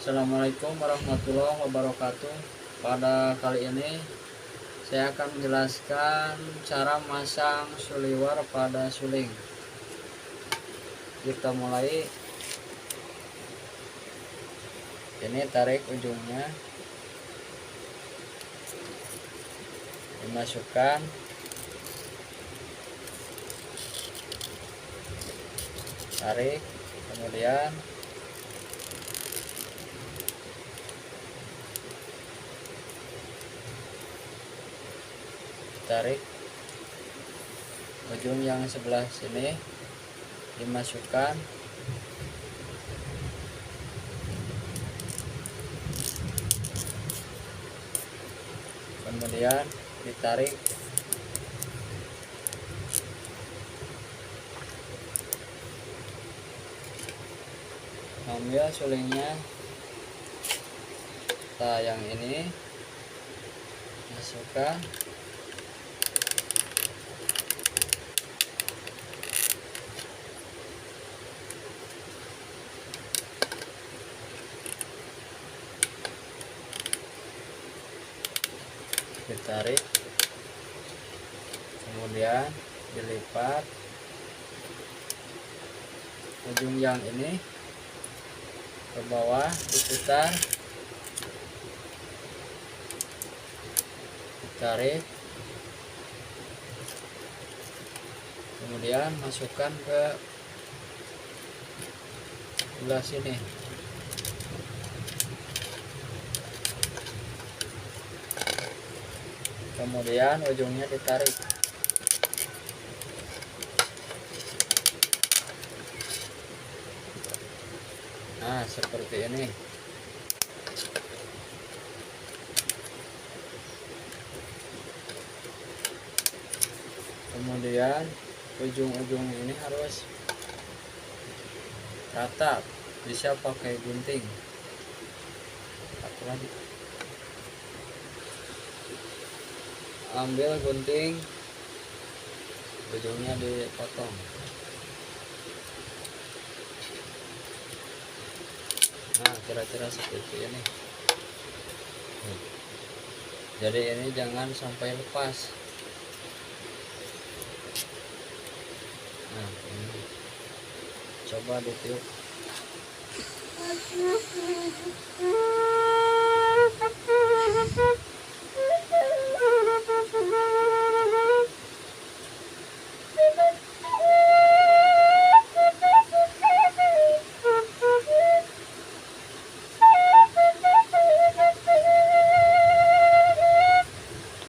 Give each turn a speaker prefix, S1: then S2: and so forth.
S1: Assalamualaikum warahmatullahi wabarakatuh. Pada kali ini saya akan menjelaskan cara masang suliwar pada suling. Kita mulai. Ini tarik ujungnya, dimasukkan, tarik, kemudian tarik ujung yang sebelah sini, dimasukkan, kemudian ditarik, ambil sulingnya. Nah, yang ini masukkan, ditarik, kemudian dilipat ujung yang ini ke bawah, diputar, ditarik, kemudian masukkan ke sebelah sini. Kemudian ujungnya ditarik. Nah, seperti ini. Kemudian ujung-ujung ini harus rata, bisa pakai gunting. Satu lagi. Ambil gunting, ujungnya dipotong. Nah, kira-kira seperti ini. Jadi ini jangan sampai lepas. Nah, ini coba ditiup.